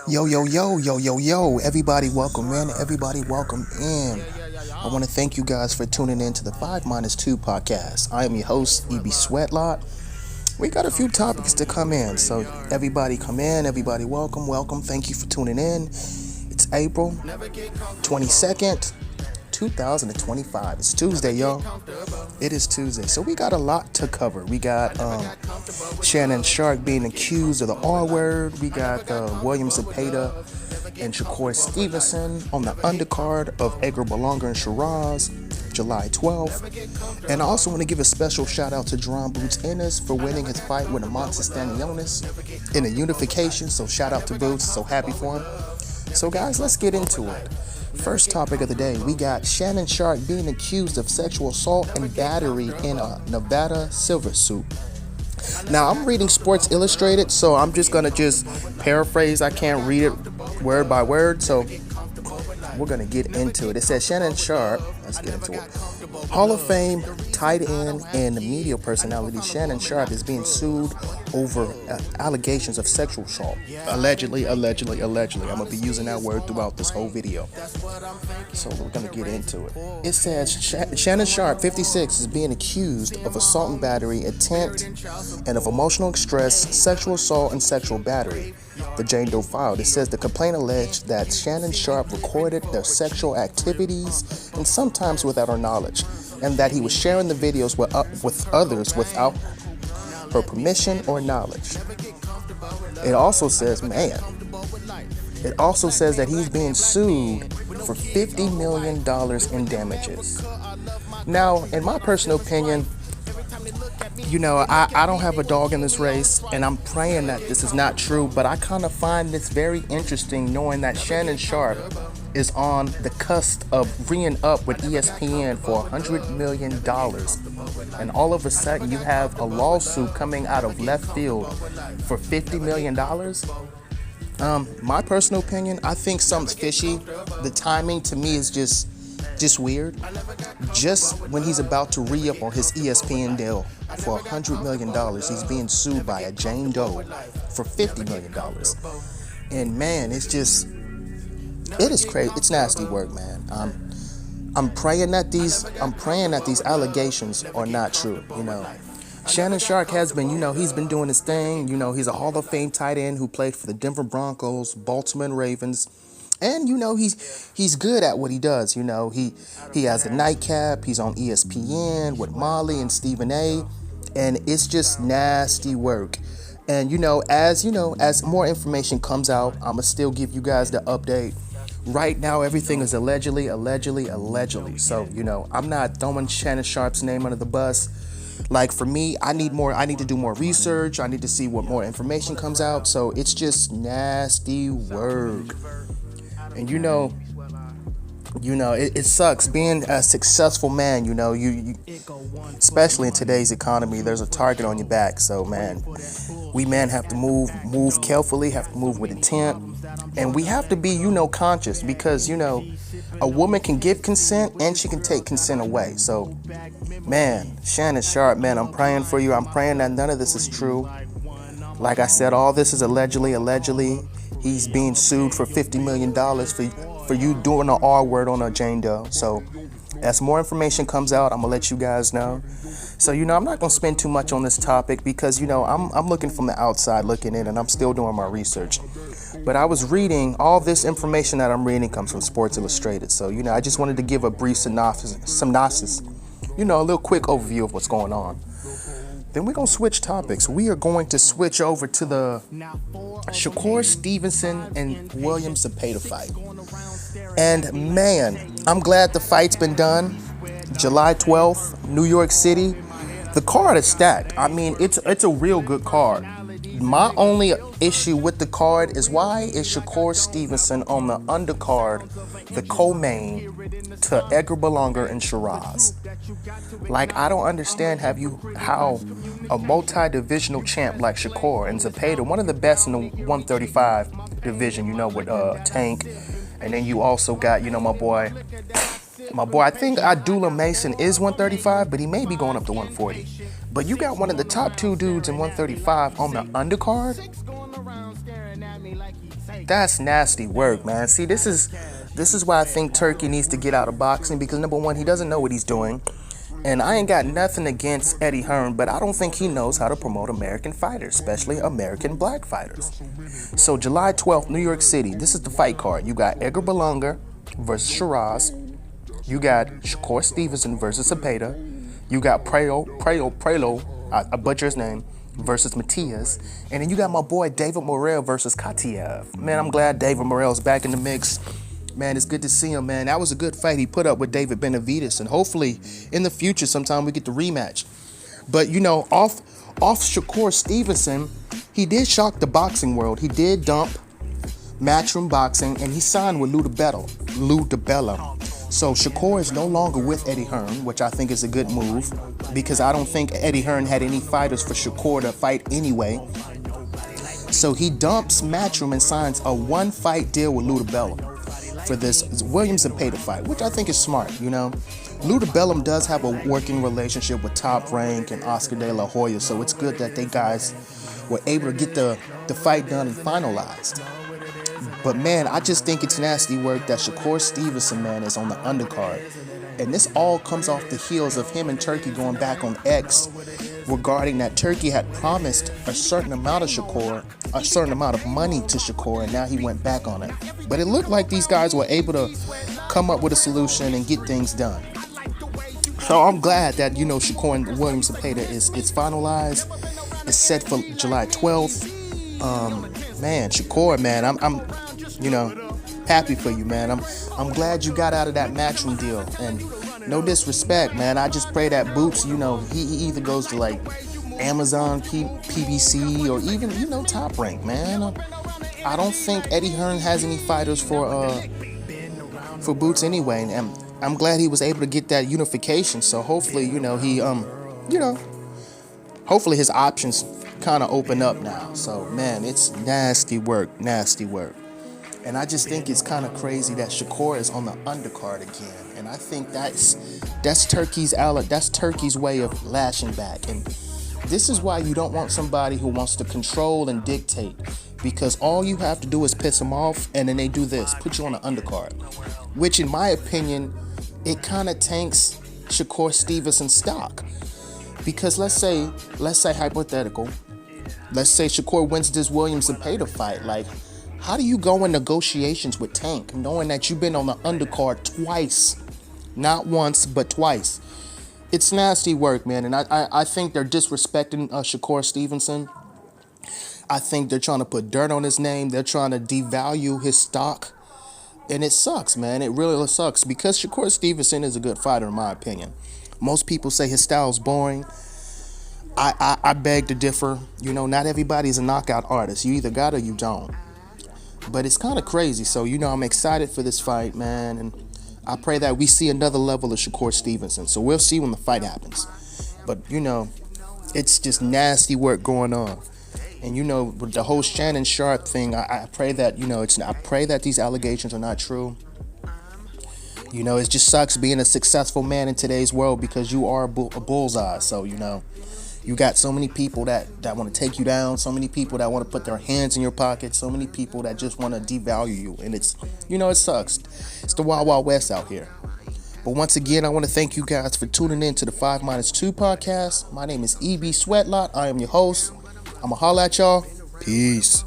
Yo, yo, yo, yo, yo, yo. Everybody welcome in. Everybody welcome in. I want to thank you guys for tuning in to the 5minusTwo podcast. I am your host, EB Sweatlot. We got a few topics to come in. So everybody come in. Everybody welcome. Welcome. Thank you for tuning in. It's April 22nd, 2025. It's Tuesday, y'all. It is Tuesday. So we got a lot to cover. We got Shannon Sharpe being accused of the R word. We got William Zepeda and Shakur Stevenson on the undercard of Edgar Berlanga and Shiraz, July 12th. And I also want to give a special shout out to Jerome Boots Ennis for winning his fight with Amonte Stanionis in a unification. So shout out to Boots. So happy for him. So guys, let's get into it. First topic of the day, we got Shannon Sharpe being accused of sexual assault and battery in a Nevada silver suit. Now, I'm reading Sports Illustrated, so I'm just going to paraphrase. I can't read it word by word, so we're going to get into it. It says Shannon Sharpe, let's get into it. Hall of Fame tight end and media personality Shannon Sharpe is being sued over allegations of sexual assault. Allegedly. I'm going to be using that word throughout this whole video. So we're going to get into it. It says Shannon Sharpe, 56, is being accused of assault and battery, intent, and of emotional distress, sexual assault, and sexual battery. The Jane Doe filed. It says the complaint alleged that Shannon Sharpe recorded their sexual activities and sometimes without her knowledge, and that he was sharing the videos with others without her permission or knowledge. It also says, that he's being sued for $50 million in damages. Now, in my personal opinion, I don't have a dog in this race, and I'm praying that this is not true, but I kind of find this very interesting knowing that Shannon Sharpe is on the cusp of ringing up with ESPN for $100 million. And all of a sudden, you have a lawsuit coming out of left field for $50 million. My personal opinion, I think something's fishy. The timing to me is just weird. Just when he's about to re-up on his ESPN deal for $100 million, he's being sued by a Jane Doe for $50 million. And man, it is crazy. It's nasty work, man. I'm praying that these allegations are not true. Shannon Sharpe has been, he's been doing his thing. He's a Hall of Fame tight end who played for the Denver Broncos, Baltimore Ravens. And he's good at what he does. He has a nightcap. He's on ESPN with Molly and Stephen A. And it's just nasty work. And as more information comes out, I'ma still give you guys the update. Right now, everything is allegedly. So I'm not throwing Shannon Sharpe's name under the bus. Like for me, I need to do more research. I need to see what more information comes out. So it's just nasty work. And it sucks being a successful man. You especially in today's economy, there's a target on your back. So man, we men have to move carefully, have to move with intent, and we have to be conscious, because a woman can give consent and she can take consent away. So man, Shannon Sharpe, man, I'm praying for you. I'm praying that none of this is true. Like I said, all this is allegedly. He's being sued for $50 million for you doing the R word on a Jane Doe. So as more information comes out, I'm going to let you guys know. So, I'm not going to spend too much on this topic because, I'm looking from the outside looking in, and I'm still doing my research. But I was reading, all this information that I'm reading comes from Sports Illustrated. So, I just wanted to give a brief synopsis, a little quick overview of what's going on. Then we're going to switch topics. We are going to switch over to the Shakur Stevenson and William Zepeda fight. And man, I'm glad the fight's been done. July 12th, New York City. The card is stacked. I mean, it's a real good card. My only issue with the card is, why is Shakur Stevenson on the undercard, the co-main to Edgar Berlanga and Shiraz? Like, I don't understand how a multi-divisional champ like Shakur and Zepeda, one of the best in the 135 division, with Tank, and then you also got, my boy, I think Abdullah Mason is 135, but he may be going up to 140. But you got one of the top two dudes in 135 on the undercard? That's nasty work, man. See, this is why I think Turkey needs to get out of boxing because number one, he doesn't know what he's doing. And I ain't got nothing against Eddie Hearn, but I don't think he knows how to promote American fighters, especially American black fighters. So July 12th, New York City, this is the fight card. You got Edgar Berlanga versus Shiraz. You got Shakur Stevenson versus Cepeda. You got Prelo, I butcher his name, versus Matias. And then you got my boy David Morrell versus Katiev. Man, I'm glad David Morrell's back in the mix. Man, it's good to see him, man. That was a good fight he put up with David Benavidez. And hopefully, in the future, sometime we get the rematch. But, off Shakur Stevenson, he did shock the boxing world. He did dump Matchroom Boxing, and he signed with Lou DiBella. So Shakur is no longer with Eddie Hearn, which I think is a good move because I don't think Eddie Hearn had any fighters for Shakur to fight anyway. So he dumps Matchroom and signs a one-fight deal with Lou DiBella for this Williams and Pater fight, which I think is smart, Lou DiBella does have a working relationship with Top Rank and Oscar De La Hoya, so it's good that they guys were able to get the fight done and finalized. But man, I just think it's nasty work that Shakur Stevenson, man, is on the undercard. And this all comes off the heels of him and Turkey going back on X regarding that Turkey had promised a certain amount of money to Shakur, and now he went back on it. But it looked like these guys were able to come up with a solution and get things done. So I'm glad that, Shakur and Williams and Pater is finalized. It's set for July 12th. Man, Shakur, man, I'm happy for you, man. I'm glad you got out of that Matchroom deal. And no disrespect, man. I just pray that Boots, he either goes to like Amazon, PBC, or even Top Rank, man. I don't think Eddie Hearn has any fighters for Boots anyway, and I'm glad he was able to get that unification. So hopefully, hopefully his options kind of open up now. So man, it's nasty work. And I just think it's kind of crazy that Shakur is on the undercard again. And I think that's Turkey's way of lashing back. And this is why you don't want somebody who wants to control and dictate, because all you have to do is piss them off, and then they do this, put you on the undercard, which in my opinion, it kind of tanks Shakur Stevenson's stock. Because let's say hypothetical, let's say Shakur wins this Williams and Pater fight. Like, how do you go in negotiations with Tank knowing that you've been on the undercard twice? Not once, but twice. It's nasty work, man. And I think they're disrespecting Shakur Stevenson. I think they're trying to put dirt on his name. They're trying to devalue his stock. And it sucks, man. It really sucks because Shakur Stevenson is a good fighter, in my opinion. Most people say his style is boring. I beg to differ. Not everybody's a knockout artist. You either got or you don't. But it's kind of crazy. So, I'm excited for this fight, man. And I pray that we see another level of Shakur Stevenson. So we'll see when the fight happens. But, it's just nasty work going on. And, with the whole Shannon Sharpe thing, I pray that, I pray that these allegations are not true. It just sucks being a successful man in today's world because you are a bullseye. So, you got so many people that want to take you down, so many people that want to put their hands in your pocket, so many people that just want to devalue you. And it's, it sucks. It's the Wild Wild West out here. But once again, I want to thank you guys for tuning in to the 5minusTwo podcast. My name is EB Sweatlot. I am your host. I'm going to holler at y'all. Peace.